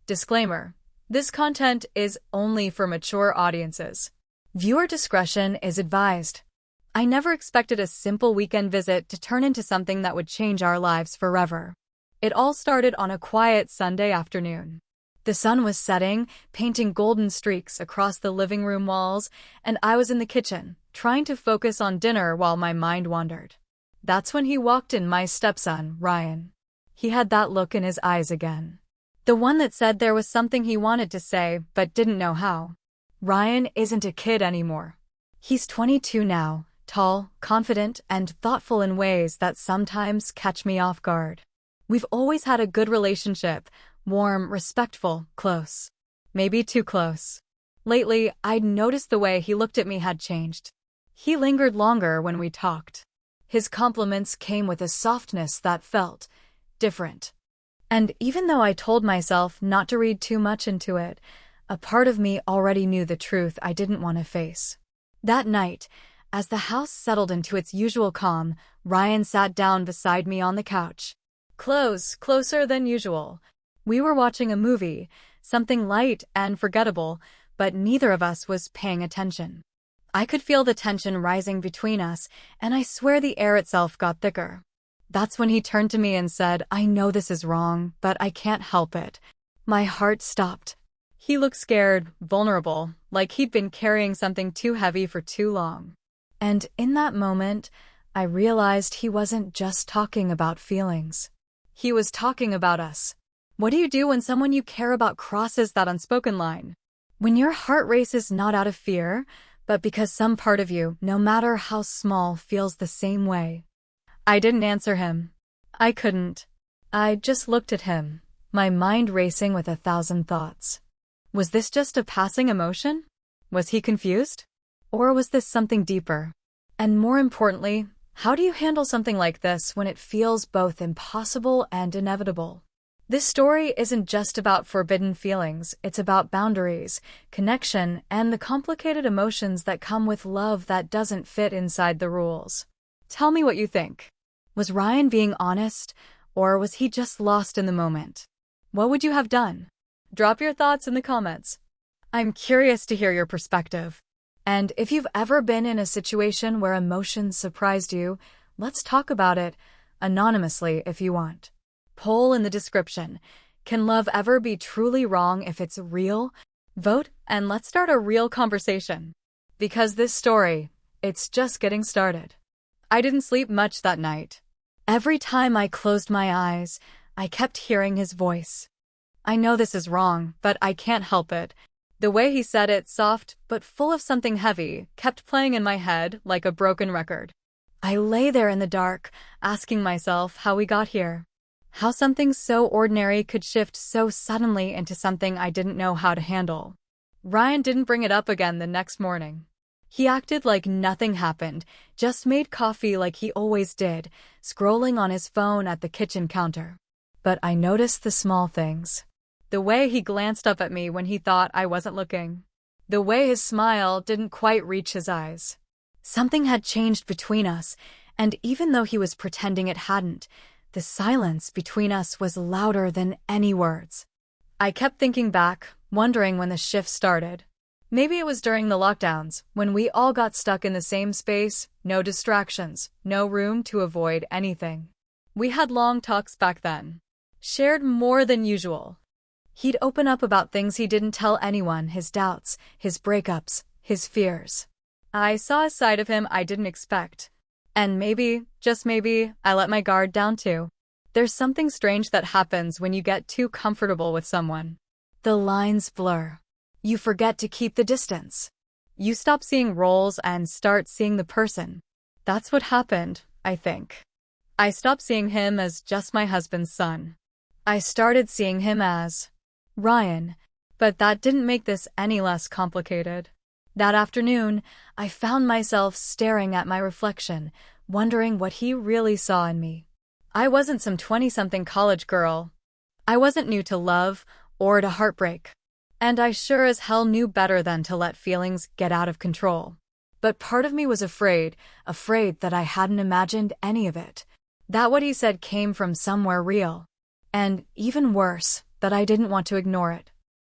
Disclaimer: this content is only for mature audiences. Viewer discretion is advised. I never expected a simple weekend visit to turn into something that would change our lives forever. It all started on a quiet Sunday afternoon. The sun was setting, painting golden streaks across the living room walls, and I was in the kitchen, trying to focus on dinner while my mind wandered. That's when he walked in, my stepson, Ryan. He had that look in his eyes again. The one that said there was something he wanted to say but didn't know how. Ryan isn't a kid anymore. He's 22 now, tall, confident, and thoughtful in ways that sometimes catch me off guard. We've always had a good relationship, warm, respectful, close. Maybe too close. Lately, I'd noticed the way he looked at me had changed. He lingered longer when we talked. His compliments came with a softness that felt different. And even though I told myself not to read too much into it, a part of me already knew the truth I didn't want to face. That night, as the house settled into its usual calm, Ryan sat down beside me on the couch. Closer than usual. We were watching a movie, something light and forgettable, but neither of us was paying attention. I could feel the tension rising between us, and I swear the air itself got thicker. That's when he turned to me and said, "I know this is wrong, but I can't help it." My heart stopped. He looked scared, vulnerable, like he'd been carrying something too heavy for too long. And in that moment, I realized he wasn't just talking about feelings. He was talking about us. What do you do when someone you care about crosses that unspoken line? When your heart races not out of fear, but because some part of you, no matter how small, feels the same way. I didn't answer him. I couldn't. I just looked at him, my mind racing with 1,000 thoughts. Was this just a passing emotion? Was he confused? Or was this something deeper? And more importantly, how do you handle something like this when it feels both impossible and inevitable? This story isn't just about forbidden feelings, it's about boundaries, connection, and the complicated emotions that come with love that doesn't fit inside the rules. Tell me what you think. Was Ryan being honest, or was he just lost in the moment? What would you have done? Drop your thoughts in the comments. I'm curious to hear your perspective. And if you've ever been in a situation where emotions surprised you, let's talk about it, anonymously if you want. Poll in the description. Can love ever be truly wrong if it's real? Vote, and let's start a real conversation. Because this story, it's just getting started. I didn't sleep much that night. Every time I closed my eyes, I kept hearing his voice. I know this is wrong, but I can't help it. The way he said it, soft but full of something heavy, kept playing in my head like a broken record. I lay there in the dark, asking myself how we got here. How something so ordinary could shift so suddenly into something I didn't know how to handle. Ryan didn't bring it up again the next morning. He acted like nothing happened, just made coffee like he always did, scrolling on his phone at the kitchen counter. But I noticed the small things. The way he glanced up at me when he thought I wasn't looking. The way his smile didn't quite reach his eyes. Something had changed between us, and even though he was pretending it hadn't, the silence between us was louder than any words. I kept thinking back, wondering when the shift started. Maybe it was during the lockdowns, when we all got stuck in the same space, no distractions, no room to avoid anything. We had long talks back then. Shared more than usual. He'd open up about things he didn't tell anyone, his doubts, his breakups, his fears. I saw a side of him I didn't expect. And maybe, just maybe, I let my guard down too. There's something strange that happens when you get too comfortable with someone. The lines blur. You forget to keep the distance. You stop seeing roles and start seeing the person. That's what happened, I think. I stopped seeing him as just my husband's son. I started seeing him as Ryan, but that didn't make this any less complicated. That afternoon, I found myself staring at my reflection, wondering what he really saw in me. I wasn't some 20-something college girl. I wasn't new to love or to heartbreak. And I sure as hell knew better than to let feelings get out of control. But part of me was afraid that I hadn't imagined any of it. That what he said came from somewhere real. And even worse, that I didn't want to ignore it.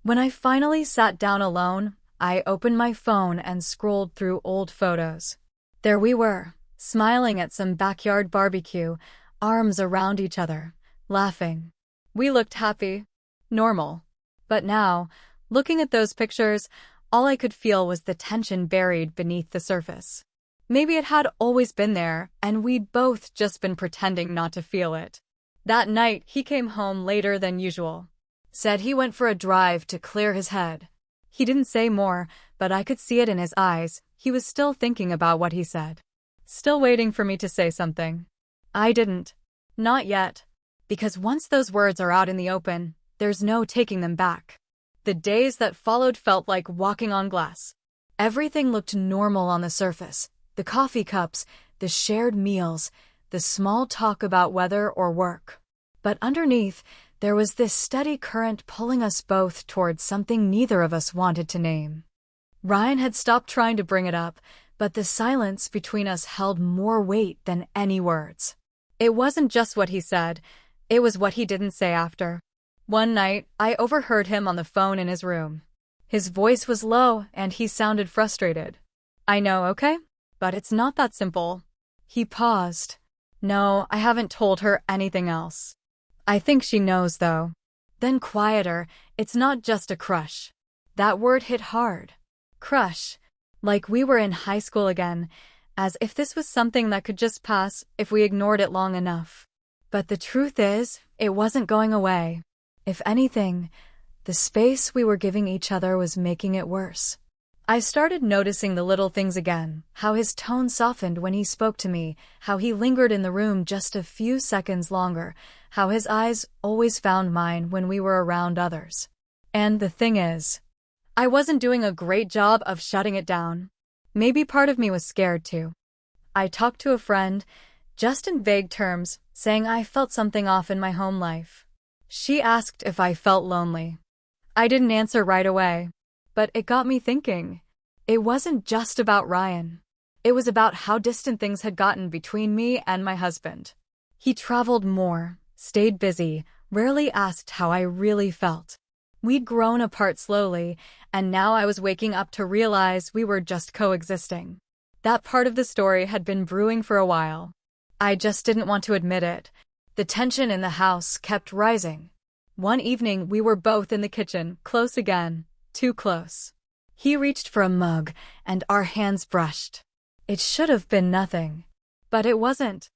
When I finally sat down alone, I opened my phone and scrolled through old photos. There we were, smiling at some backyard barbecue, arms around each other, laughing. We looked happy, normal. But now, looking at those pictures, all I could feel was the tension buried beneath the surface. Maybe it had always been there, and we'd both just been pretending not to feel it. That night, he came home later than usual. Said he went for a drive to clear his head. He didn't say more, but I could see it in his eyes. He was still thinking about what he said. Still waiting for me to say something. I didn't. Not yet. Because once those words are out in the open, there's no taking them back. The days that followed felt like walking on glass. Everything looked normal on the surface. The coffee cups, the shared meals, the small talk about weather or work. But underneath, there was this steady current pulling us both towards something neither of us wanted to name. Ryan had stopped trying to bring it up, but the silence between us held more weight than any words. It wasn't just what he said, it was what he didn't say after. One night, I overheard him on the phone in his room. His voice was low and he sounded frustrated. I know, okay? But it's not that simple. He paused. No, I haven't told her anything else. I think she knows, though. Then quieter, it's not just a crush. That word hit hard. Crush. Like we were in high school again, as if this was something that could just pass if we ignored it long enough. But the truth is, it wasn't going away. If anything, the space we were giving each other was making it worse. I started noticing the little things again, how his tone softened when he spoke to me, how he lingered in the room just a few seconds longer, how his eyes always found mine when we were around others. And the thing is, I wasn't doing a great job of shutting it down. Maybe part of me was scared too. I talked to a friend, just in vague terms, saying I felt something off in my home life. She asked if I felt lonely. I didn't answer right away. But it got me thinking. It wasn't just about Ryan. It was about how distant things had gotten between me and my husband. He traveled more, stayed busy, rarely asked how I really felt. We'd grown apart slowly, and now I was waking up to realize we were just coexisting. That part of the story had been brewing for a while. I just didn't want to admit it. The tension in the house kept rising. One evening, we were both in the kitchen, close again. Too close. He reached for a mug, and our hands brushed. It should have been nothing. But it wasn't.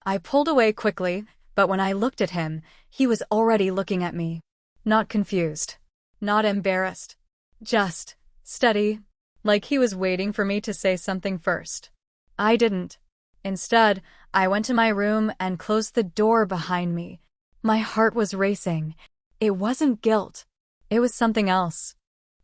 I pulled away quickly, but when I looked at him, he was already looking at me. Not confused. Not embarrassed. Just steady, like he was waiting for me to say something first. I didn't. Instead, I went to my room and closed the door behind me. My heart was racing. It wasn't guilt. It was something else.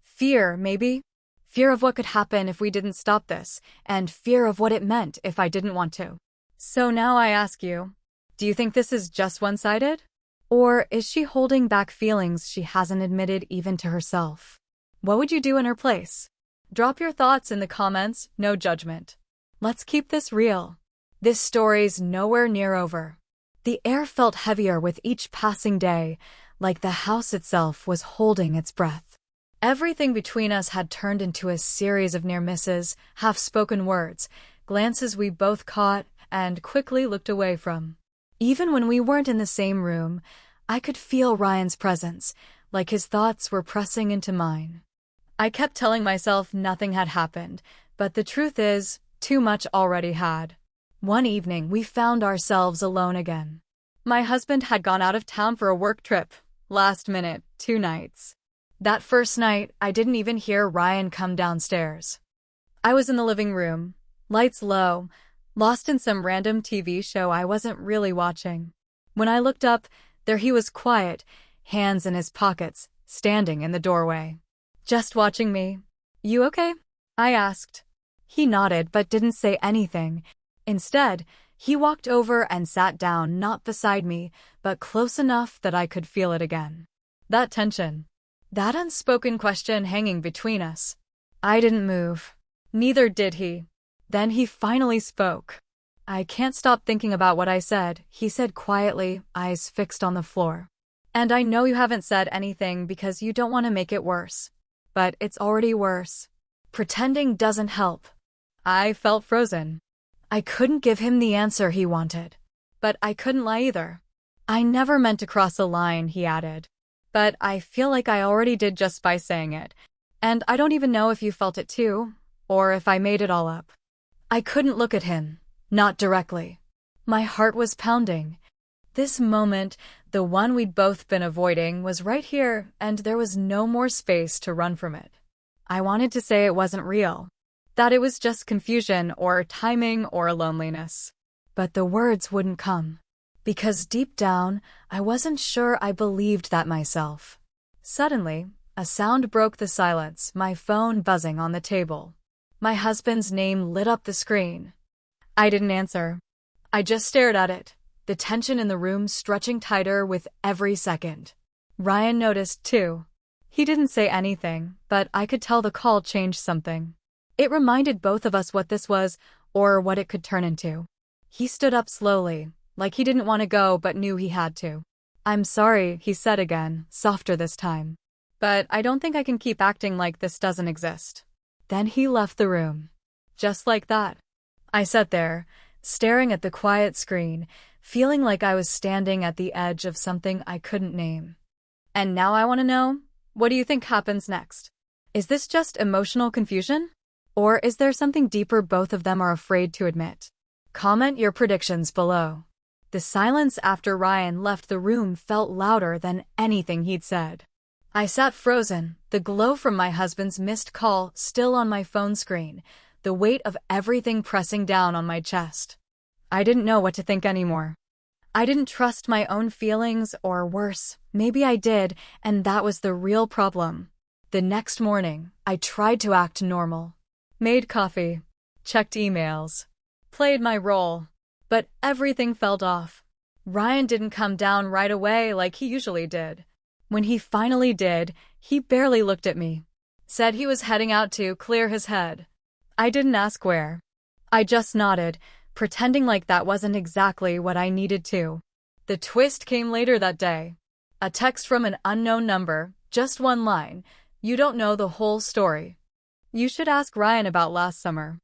Fear, maybe? Fear of what could happen if we didn't stop this, and fear of what it meant if I didn't want to. So now I ask you, do you think this is just one-sided? Or is she holding back feelings she hasn't admitted even to herself? What would you do in her place? Drop your thoughts in the comments, no judgment. Let's keep this real. This story's nowhere near over. The air felt heavier with each passing day, like the house itself was holding its breath. Everything between us had turned into a series of near misses, half-spoken words, glances we both caught and quickly looked away from. Even when we weren't in the same room, I could feel Ryan's presence, like his thoughts were pressing into mine. I kept telling myself nothing had happened, but the truth is, too much already had. One evening, we found ourselves alone again. My husband had gone out of town for a work trip, last minute, 2 nights. That first night, I didn't even hear Ryan come downstairs. I was in the living room, lights low, lost in some random TV show I wasn't really watching. When I looked up, there he was quiet, hands in his pockets, standing in the doorway. Just watching me. You okay? I asked. He nodded but didn't say anything. Instead, he walked over and sat down not beside me, but close enough that I could feel it again. That tension. That unspoken question hanging between us. I didn't move. Neither did he. Then he finally spoke. I can't stop thinking about what I said, he said quietly, eyes fixed on the floor. And I know you haven't said anything because you don't want to make it worse. But it's already worse. Pretending doesn't help. I felt frozen. I couldn't give him the answer he wanted. But I couldn't lie either. I never meant to cross a line, he added. But I feel like I already did just by saying it. And I don't even know if you felt it too, or if I made it all up. I couldn't look at him, not directly. My heart was pounding. This moment, the one we'd both been avoiding, was right here, and there was no more space to run from it. I wanted to say it wasn't real, that it was just confusion or timing or loneliness. But the words wouldn't come. Because deep down, I wasn't sure I believed that myself. Suddenly, a sound broke the silence, my phone buzzing on the table. My husband's name lit up the screen. I didn't answer. I just stared at it, the tension in the room stretching tighter with every second. Ryan noticed too. He didn't say anything, but I could tell the call changed something. It reminded both of us what this was, or what it could turn into. He stood up slowly, like he didn't want to go but knew he had to. I'm sorry, he said again, softer this time. But I don't think I can keep acting like this doesn't exist. Then he left the room. Just like that. I sat there, staring at the quiet screen, feeling like I was standing at the edge of something I couldn't name. And now I want to know, what do you think happens next? Is this just emotional confusion? Or is there something deeper both of them are afraid to admit? Comment your predictions below. The silence after Ryan left the room felt louder than anything he'd said. I sat frozen, the glow from my husband's missed call still on my phone screen, the weight of everything pressing down on my chest. I didn't know what to think anymore. I didn't trust my own feelings, or worse, maybe I did, and that was the real problem. The next morning, I tried to act normal. Made coffee, checked emails, played my role, but everything felt off. Ryan didn't come down right away like he usually did. When he finally did, he barely looked at me. Said he was heading out to clear his head. I didn't ask where. I just nodded, pretending like that wasn't exactly what I needed to. The twist came later that day. A text from an unknown number, just one line. You don't know the whole story. You should ask Ryan about last summer.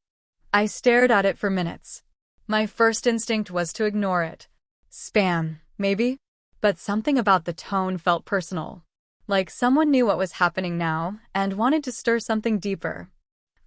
I stared at it for minutes. My first instinct was to ignore it. Spam, maybe? But something about the tone felt personal. Like someone knew what was happening now and wanted to stir something deeper.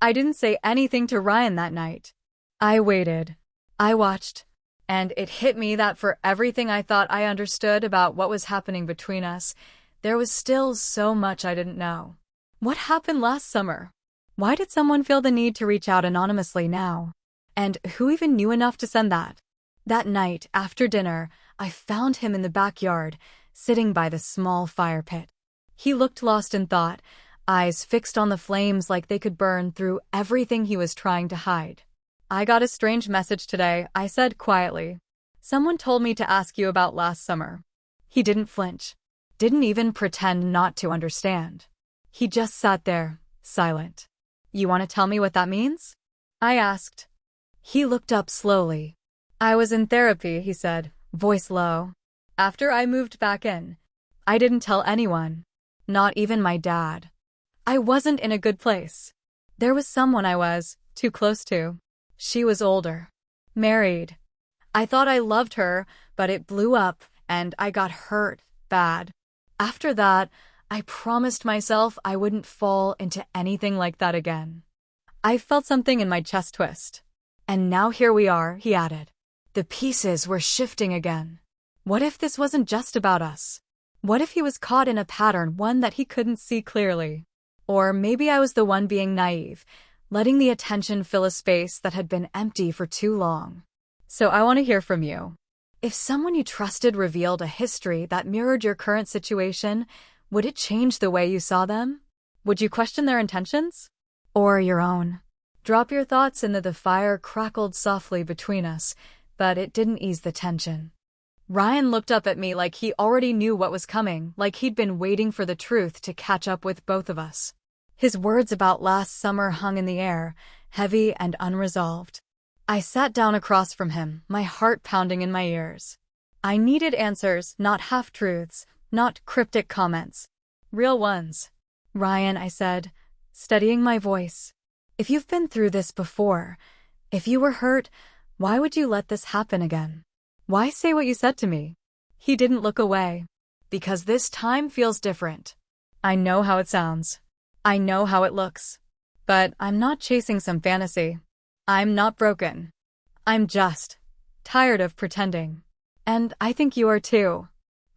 I didn't say anything to Ryan that night. I waited. I watched. And it hit me that for everything I thought I understood about what was happening between us, there was still so much I didn't know. What happened last summer? Why did someone feel the need to reach out anonymously now? And who even knew enough to send that? That night, after dinner, I found him in the backyard, sitting by the small fire pit. He looked lost in thought, eyes fixed on the flames like they could burn through everything he was trying to hide. I got a strange message today, I said quietly. Someone told me to ask you about last summer. He didn't flinch. Didn't even pretend not to understand. He just sat there, silent. You want to tell me what that means? I asked. He looked up slowly. I was in therapy, he said, voice low. After I moved back in, I didn't tell anyone, not even my dad. I wasn't in a good place. There was someone I was too close to. She was older, married. I thought I loved her, but it blew up and I got hurt bad. After that, I promised myself I wouldn't fall into anything like that again. I felt something in my chest twist. And now here we are, he added. The pieces were shifting again. What if this wasn't just about us? What if he was caught in a pattern, one that he couldn't see clearly? Or maybe I was the one being naive, letting the attention fill a space that had been empty for too long. So I want to hear from you. If someone you trusted revealed a history that mirrored your current situation, would it change the way you saw them? Would you question their intentions? Or your own? Drop your thoughts in. The fire crackled softly between us, but it didn't ease the tension. Ryan looked up at me like he already knew what was coming, like he'd been waiting for the truth to catch up with both of us. His words about last summer hung in the air, heavy and unresolved. I sat down across from him, my heart pounding in my ears. I needed answers, not half-truths, Not cryptic comments. Real ones. Ryan, I said, steadying my voice. If you've been through this before, if you were hurt, why would you let this happen again? Why say what you said to me? He didn't look away. Because this time feels different. I know how it sounds. I know how it looks. But I'm not chasing some fantasy. I'm not broken. I'm just tired of pretending. And I think you are too.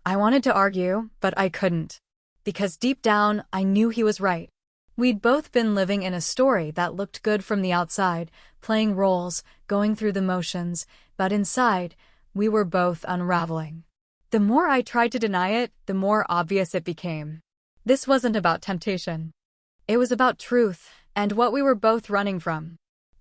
I wanted to argue, but I couldn't. Because deep down, I knew he was right. We'd both been living in a story that looked good from the outside, playing roles, going through the motions, but inside, we were both unraveling. The more I tried to deny it, the more obvious it became. This wasn't about temptation. It was about truth, and what we were both running from.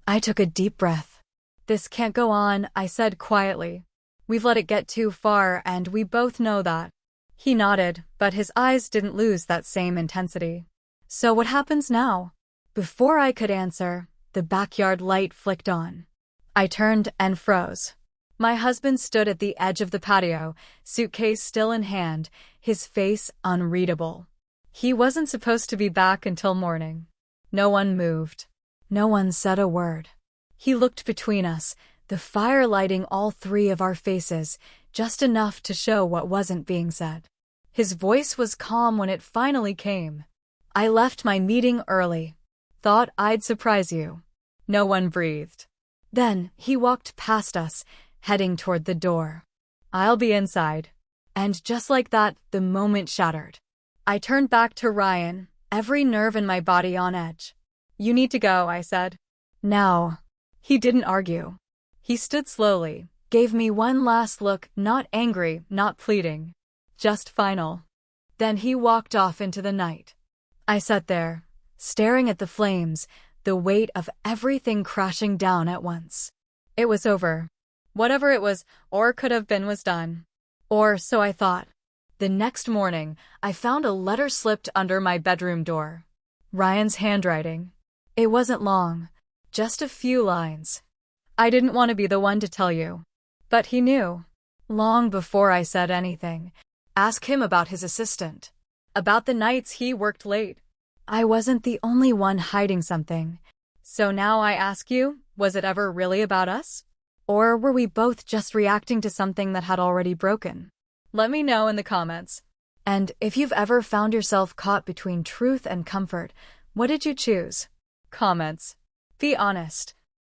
I took a deep breath. This can't go on, I said quietly. We've let it get too far, and we both know that. He nodded, but his eyes didn't lose that same intensity. So what happens now? Before I could answer, the backyard light flicked on. I turned and froze. My husband stood at the edge of the patio, suitcase still in hand, his face unreadable. He wasn't supposed to be back until morning. No one moved. No one said a word. He looked between us, the fire lighting all three of our faces, just enough to show what wasn't being said. His voice was calm when it finally came. I left my meeting early. Thought I'd surprise you. No one breathed. Then he walked past us, heading toward the door. I'll be inside. And just like that, the moment shattered. I turned back to Ryan, every nerve in my body on edge. You need to go, I said. Now. He didn't argue. He stood slowly, gave me one last look, not angry, not pleading. Just final. Then he walked off into the night. I sat there, staring at the flames, the weight of everything crashing down at once. It was over. Whatever it was, or could have been, was done. Or so I thought. The next morning, I found a letter slipped under my bedroom door. Ryan's handwriting. It wasn't long, just a few lines. I didn't want to be the one to tell you. But he knew. Long before I said anything. Ask him about his assistant. About the nights he worked late. I wasn't the only one hiding something. So now I ask you, was it ever really about us? Or were we both just reacting to something that had already broken? Let me know in the comments. And if you've ever found yourself caught between truth and comfort, what did you choose? Comments. Be honest.